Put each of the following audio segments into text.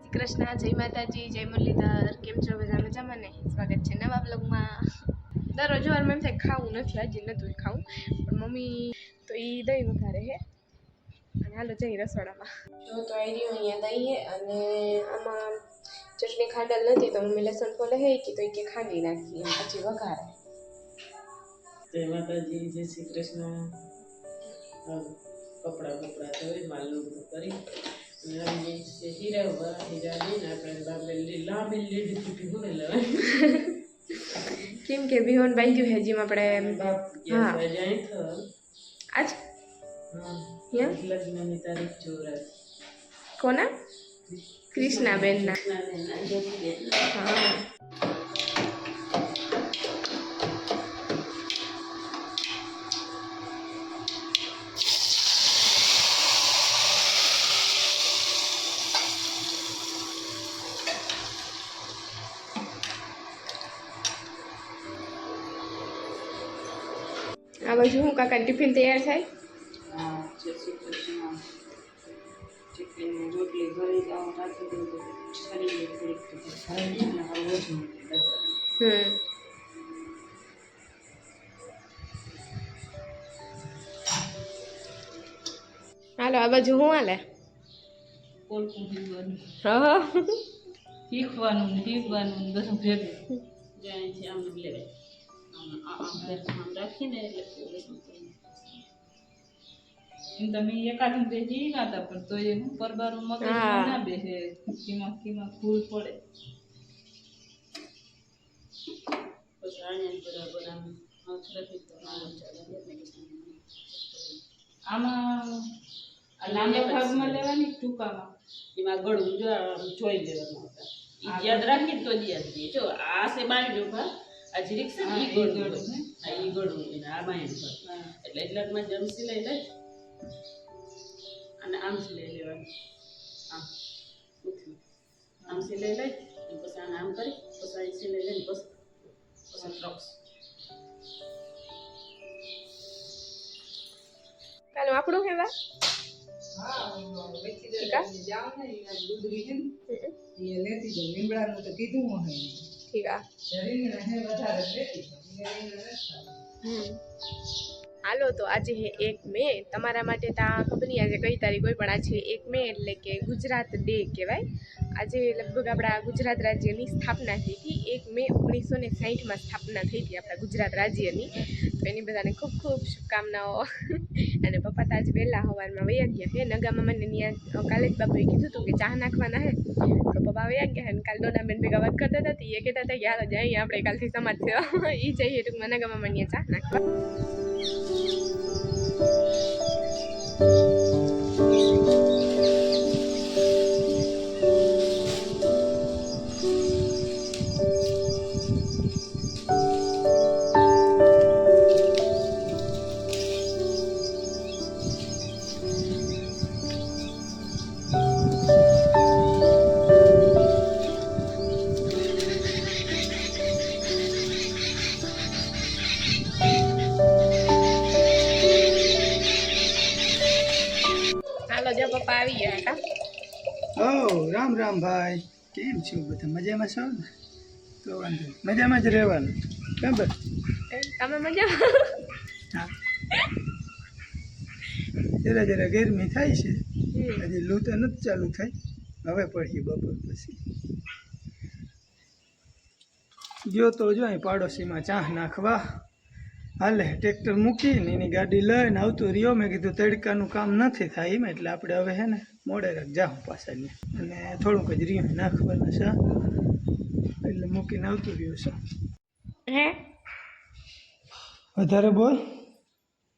શ્રી કૃષ્ણ, જય માતાજી, જય મુરલીધર. કેમ છો બધા? મજામાં ને? સ્વાગત છે નવા બ્લોગમાં. દરરોજ વારમાં એમ થાય ખાવું નથી, આજે નતું ખાવું, પણ મમ્મી તો એ દહીં વઘારે હે. અને હાલો જઈ રસોડામાં. જો તો આવી રહ્યું અહીંયા દહીં હે અને આમાં ચટણી ખાંડલ નથી તો મમ્મી લસણ ફોલે હે કે તો કે ખાંડી નાખી પછી વઘારે. જય માતાજી, જય શ્રી કૃષ્ણ. કપડા ધોઈ માલનું બધું કરી હીરા લઈને આપણે લાંબી લીધી ભીગુને લેવાય. કેમ કે બિહોન બાંધ્યું હે જેમ આપણે હા આજ લગ્નની તારીખ ચોરાય કોના કૃષ્ણાબેન ના. હા આ બાજુ હું કાકા ટિફિન તૈયાર થાય. રોટલી ભરી રાખી દઉં શરીર હાલો આ બાજુ હું હાલે શીખવાનું બધું ભેગું જાય છે. આમ લેવાય આમ રાખીને એટલે તમે એકાદ બેસી ગાતા પણ તો એ પરબારું મગજ ના બેસે, કીમાં ફૂલ પડે પછી બરાબર આમાં લાંબા ભાગમાં લેવાની ટૂંકામાં એમાં ગળું જોઈ લેવાનું હતા. યાદ રાખીને તો જ યાદ દઈએ. જો આ છે બાય જો આ જીરીક છે ઈ ગળું આ ઈ ગળું આ બાય એટલે એટલામાં જમ સિલાઈ લઈ અને આમ સિલાઈ લેવાની. આમ સિલાઈ લઈ પછી આને આમ કરી પછી સિલાઈ લઈને પછી ફ્રોક્સ. કાલે આપણું હેવા હાલો તો આજે હે 1 મે. તમારા માટે તો ખબર નહીં આજે કઈ તારીખ હોય પણ આજે 1 મે એટલે કે ગુજરાત ડે કહેવાય. આજે લગભગ આપણા ગુજરાત રાજ્યની સ્થાપના થઈ હતી. 1 મે 1960માં સ્થાપના થઈ હતી આપણા ગુજરાત રાજ્યની. તો એની બધાને ખૂબ ખૂબ શુભકામનાઓ. અને પપ્પા તો આજે વહેલા સવારમાં વયા ગયા હે. નગામાં મને ત્યાં કાલે જ બાપુએ કીધું હતું કે ચા નાખવાના હે તો પપ્પા વયા ગયા હે. અને કાલે ડોનાબેન ભેગા વાત કરતા હતા એ કહેતા હતા કે હાલો જઈએ આપણે કાલથી સમાજ સેવા એ જઈએ ટૂંકમાં નગામાં મને ચા નાખવા. પપ્પા આવી ગયા હતા. રામ રામ ભાઈ, કેમ છો બધા? મજામાં છો ને? તો વાંધો મજામાં જ રહેવાનું બરાબર. તમે મજામાં? હા, જરા જરા ગરમી થાય છે, હજી લૂ તો નથી ચાલુ થઈ, હવે પડી બપોર પછી. ગયો તો જો અહીં પાડોશીમાં ચા નાખવા હાલે ટ્રેક્ટર મૂકીને એની ગાડી લઈને આવતો રહ્યો. મેં કીધું તડકાનું કામ નથી થાય એમ એટલે આપણે હવે હે ને મોડે રાખ જાઉં પાછળને અને થોડુંક જ રહ્યું નાખવાના છે એટલે મૂકીને આવતું રહ્યો છે. હે વધારે બોલ.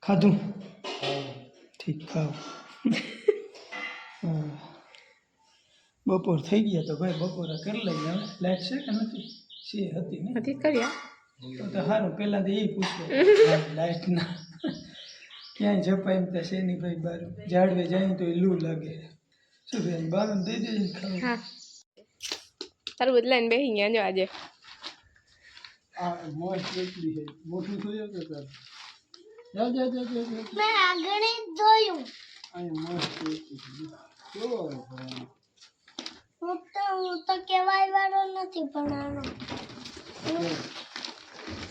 ખાધું? ઠીક, ખાવ. બપોર થઈ ગયા તો ભાઈ બપોરે કરી લઈએ. હવે લાઈટ છે કે નથી? છે, હતી ને? હતી કર્યા તો સારું. પહેલાં તો એ પૂછવું લાઈટના ક્યાંય જપાય એમ ત્યાં શેની ભાઈ બાર ઝાડવે જાય તો એ લૂ લાગે. શું ભાઈ બાર દઈ દે ખાવું? હા તારું બદલાઈને બેસી ગયા જો આજે. આ મોજ કેટલી છે, મોટું થયું કે તાર જા જા જા જા મેં આગળ જોયું. અહીંયા મોજ કેટલી છે જો. હું તો કહેવાય વાળો નથી પણ આનો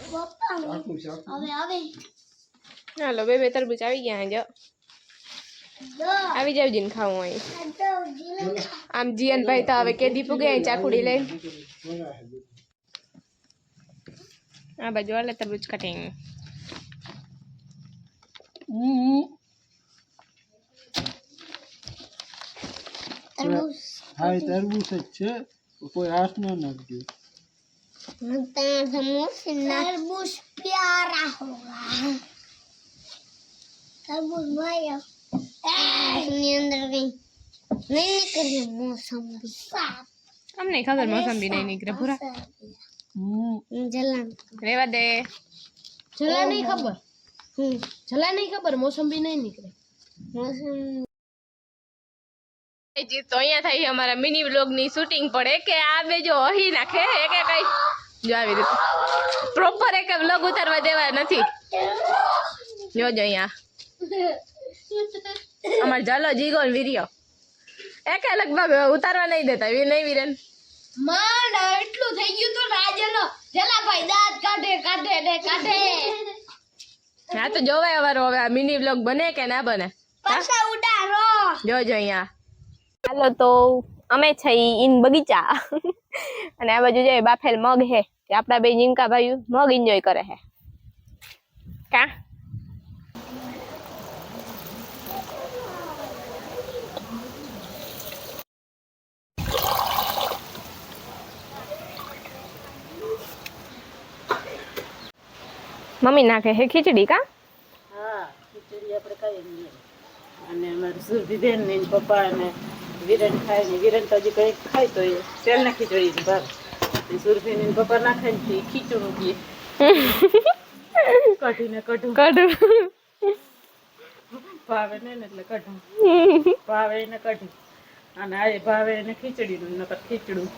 પપ્પા હવે હાલો બે તરબૂચ આવી ગયા જો આવી જાવ જીન ખાવું અહીં આમ જીયનભાઈ તો હવે કેદી પૂગે ચાકુડી લઈને આ બાજુ હાલે તરબૂચ કટિંગ હા તરબૂચ જ છે કોઈ આસ ન નાખજો तरबूज प्यारा होगा तरबूज भाई इसमें अंदर गई नहीं निकली मौसम्बी અમને ખબર મોસંબી નહીં નીકળે પૂરા जलन રેવા દે जला नहीं खबर जला नहीं खबर मौसम्बी नहीं निकले मौसम જી તો અહીંયા થઈ અમારા મિની વ્લોગ ની શૂટિંગ પડે કે આ બે જો અહી નાખે કે કઈ જો આવી રીતે પ્રોપર એક વ્લોગ ઉતારવા દેવા નથી જોજો અહીંયા અમાર જાલો જીગો ને વીરિયો એક લગભગ ઉતારવા નહીં દેતા નહીં વીરેન માંડ એટલું થઈ ગયું તો રાજલો જલા ભાઈ દાંત કાઢે ને કાઢે હા તો જોવાય અમારો હવે આ મિની વ્લોગ બને કે ના બને પાછા ઉડારો જોજો અહીંયા હાલો તો અમે છે ઇન બગીચા અને આ બાજુ જાય બાફેલ મગ હે કે આપડા બે જીંકા ભાઈ મગ એન્જોય કરે હે કા મમ્મી નાખે હે ખીચડી કા હા ખીચડી આપણે ખાઈએ નહીં અને અમારે સુરભીબેન ને એના પપ્પા અને વિરેન ખાય ને વિરેન તો હજી કંઈક ખાય તો એ તેલના ખીચડી જ ભાવે સુરભી ને એના પપ્પા ના ખાય ને તે ખીચડું પીએ કઢીને કઢું ભાવે ને એટલે કઢું ભાવે એને કઢી અને આ ભાવે એને ખીચડીનું નકર ખીચડું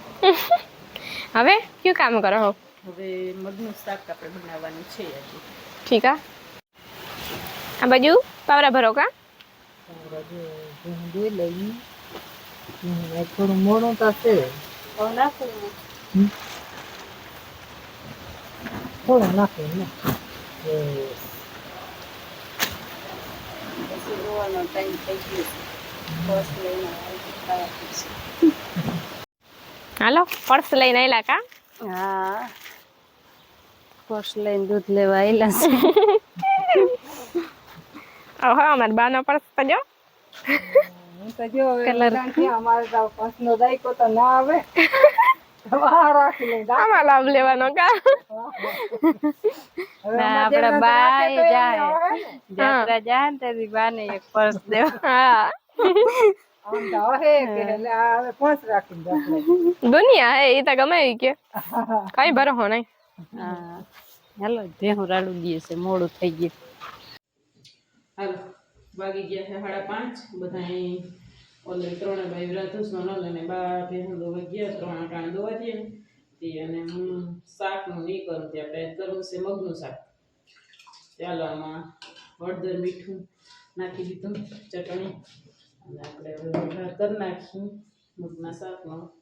હવે ક્યું કામ કરો હો હવે મગનું શાક આપણે બનાવવાનું છે હજી ઠીક આ બાજુ પાવરા ભરો કા થોડું મોડું થશે થોડું નાખે ને પછી રોવાનો ટાઈમ થઈ ગયો બસ લઈને હાલો પર્સ લઈને આયલા કા હા પર્સ લઈને દૂધ લેવા આવેલા છે ઓહો અમાર બાનો પર્સ તો જો કલર અમારે તો પર્સનો દાયકો તો ના આવે આમાં લાભ લેવાનો કા આપડે બાય જાય જાત્રા જાય ને તેથી બાને એક પર્સ દેવા દુનિયા હે એ તો ગમે ઈ કે કઈ ભરો નહીં હા હાલો ભેહું રાડું દઈએ છે મોડું થઈ ગયું હાલો વાગી ગયા છે 5:30 બધા ઓલે ત્રણે ભાઈ વ્રતુસનો ન લઈને બા ભેહું દોવા ગયા 3 આટાણે દોવા દઈએ ને તે અને હું શાકનું નહીં કરું તે આપણે કરવું છે મગનું શાક ચાલો આમાં હળદર મીઠું નાખી દીધું ચટણી અને આપણે હવે વઘાર કરી નાખીએ મગના શાકનો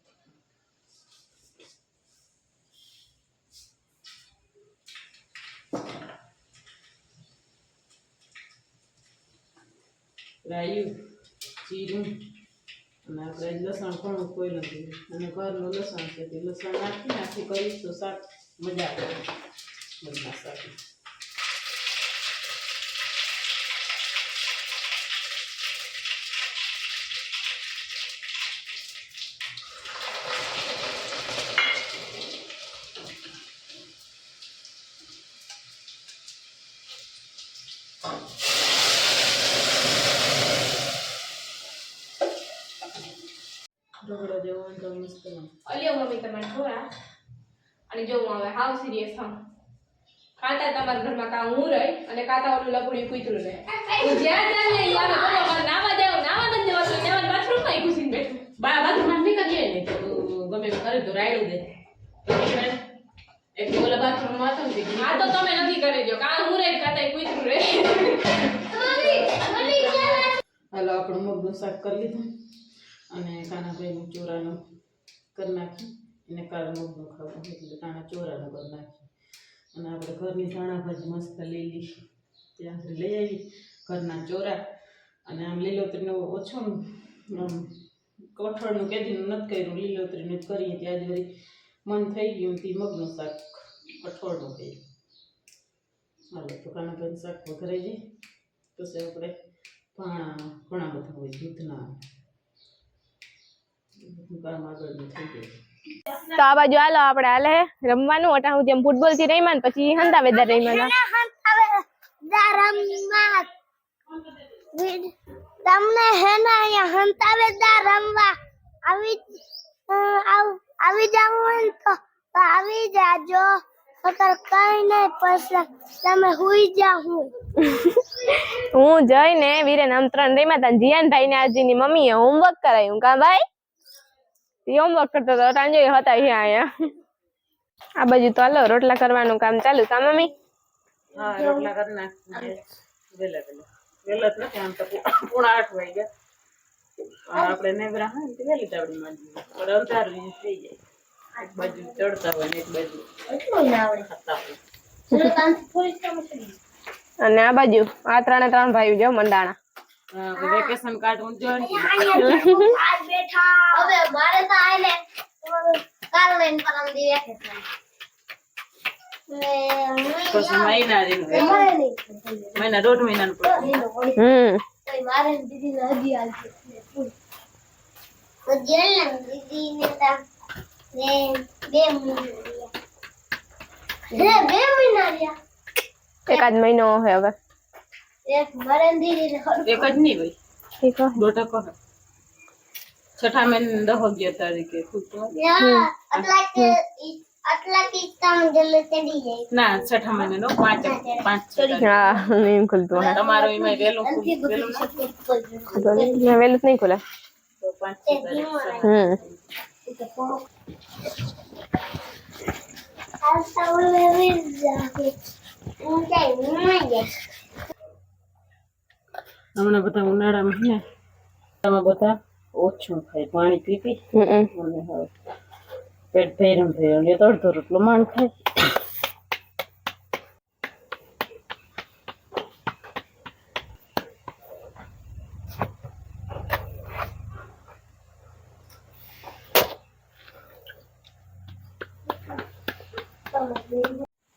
રાયું જીરું અને આપણે લસણ ઘણું કોઈ નથી અને ઘરનું લસણ છે તે લસણ નાખી કરીશ તો શાક મજા આવે મગના શાક ઢોકળો જેવો તો મસ્ત અલ્યો મમ્મી તમારે થોડા અને જો હું હવે હાવ સિરિયસ હા કાંતા તમારા ઘરમાં કાં હું રહી અને કાંતા ઓલું લપડી કૂતરું રહે હું જ્યાં ત્યાં ને યાર બોલો મારે નાવા નથી દેવાનું ત્યાં બાથરૂમમાં ઘૂસીને બેઠું બાથરૂમમાં નીકળીએ ને તો ગમે કરે તો રાયડું દે એક ઓલા બાથરૂમમાં હતો ને આ તો તમે નથી કરી દો કાં હું રહી કાંતા કૂતરું રહે હાલો આપણું મગનું શાક કરી લીધું અને કાનાભાઈનું ચોરાનું કરી નાખી એને કાળા મગનું ખાવું એટલે તાણા ચોરાનું કરી નાખી અને આપણે ઘરની ધાણા ભાજી મસ્ત લીલી ત્યાંથી લઈ આવી ઘરના ચોરા અને આમ લીલોતરીનો ઓછો આમ કઠોળનું કેદીનું નથી કર્યું લીલોતરીનું જ કરીએ ત્યાં જ વળી મન થઈ ગયું તે મગનું શાક કઠોળનું કર્યું હાલો તો કાણાભાઈ શાક વઘરાઈ જાય પછી આપણે ઘણા બધા હોય દૂધના કામ આગળનું થઈ જાય તો આ બાજુ હાલો આપણે હાલે રમવાનું અટા હું જેમ ફૂટબોલ થી રહીમાં ને પછી હંતા વેદા રહીમાં તમને હે ને અહીંયા હંતાવેદાર રમવા આવી જાવ હોય ને તો આવી જાજો અગર કઈ નહીં પછી તમે હુઈ જાવ હું જઈને વીરેન આમંત્રણ રહીમાં તા જીયાનભાઈ ને આજની મમ્મીએ હોમવર્ક કરાયું કા ભાઈ હોમવર્ક કરતો હતો ટાંજો હતા અહીંયા આ બાજુ તો હાલો રોટલા કરવાનું કામ ચાલુ કા મમ્મી હા રોટલા કરી નાખી વેલા વેલા જ નથી આમ તો 7:30 વાગ્યા આપણે નેવરા હોય ને તો વહેલી તાવડી માંડી પણ અંધારું થઈ જાય એક બાજુ ચડતા હોય ને એક બાજુ ખાતા હોય અને આ બાજુ આ ત્રણ ભાઈ જો મંડાણા વેકેશન કાઢવું જો આજ બેઠા હવે મારે તો આલે કાલ લઈને પરમ દી વેકેશન પછી મહિના 1.5 મહિનાનું મારે દીદી ને હજી આલતી તો જેલ દીદી ને તા બે મહિના રહ્યા એકાદ મહિનો હે હવે એક મારે દીદી ને એક જ નહીં હોય ઠીક હે 2% છઠ્ઠા મહિને 10 તારીખે આટલા કે કામ જલ્દી ચડી જાય ના છઠ્ઠા મહિનાનો 5 હા એમ ખુલતું હે તમારો એમાં વહેલું વેલું નહીં ખુલે તો 5 તારીખ આસ્તા ઓલે વિઝા ઊંચાઈ ઉમાય હમણાં બધા ઉનાળામાં ને તમે બધા ઓછું ખાય પાણી પી અને હવે પેટ ભૈરમ થયું એટલે અડધો રોટલો માંડ ખાય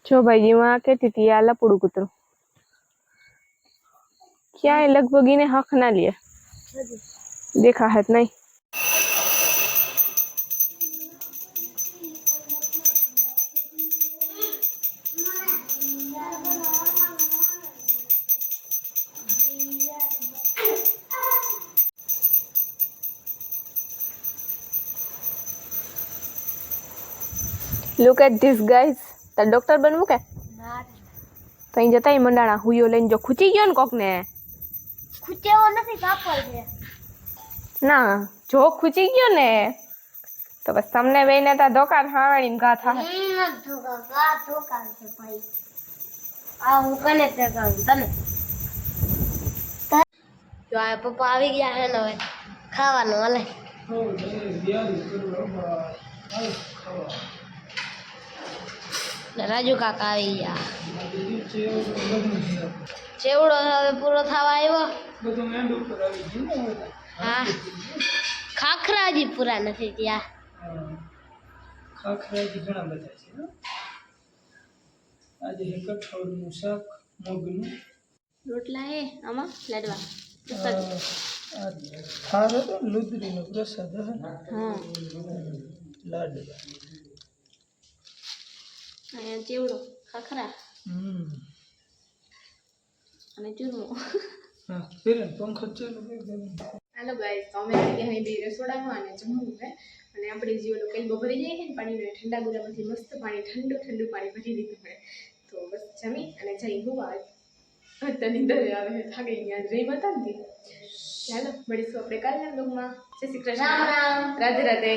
જો ભાઈ હું આ કહેતી હતી આ લપડું કૂતરું ક્યાંય લગભગ એને હક ના લે દેખા હે નહીં લુક એટ ધીસ ગાઈઝ તાર ડોક્ટર બનવું કે કઈ જતા મંડાણા હુયો લઈને જો ખૂચી ગયો ને કોક ને ખૂચેવો નથી કાપડ છે ના જો ખૂચી ગયો ને તો બસ તમને બેને તા ધોકા ખાવાની ઘા થાય ધોકા છે ભાઈ આ હું કને તે કહું તને જો આ પપ્પા આવી ગયા હે ને હવે ખાવાનું હાલે રાજુ કાકા આવી ગયા ચેવડો હવે પૂરો થવા આવ્યો હા ખાખરા હજી પૂરા નથી ત્યાં ખાખરા ઘણા બધા છે આજે કઠોળનું શાક મગનું રોટલા હે આમાં લાડવા થાર હતો લુદરીનો પ્રસાદ હે હા લાડવા અહીંયા ચેવડો ખાખરા અને ચૂરમો હા ફેરન પંખો ચાલુ કરી દે હાલો ગાઈસ તો અમે આવી ગયા બે રસોડામાં અને જમવું છે અને આપણે જે ઓલો કેલ્બો ભરી જાય છે ને પાણીને ઠંડા ગુદામાંથી મસ્ત પાણી ઠંડુ પાણી ભરી દીધું પડે તો બસ જમી અને જઈ હોવા અત્યારે નીંદર આવે છે થાકી ગયા રહી બતા ને ચાલો મળીશું આપણે કાલના બ્લોગમાં જય શ્રી કૃષ્ણ રાધે રાધે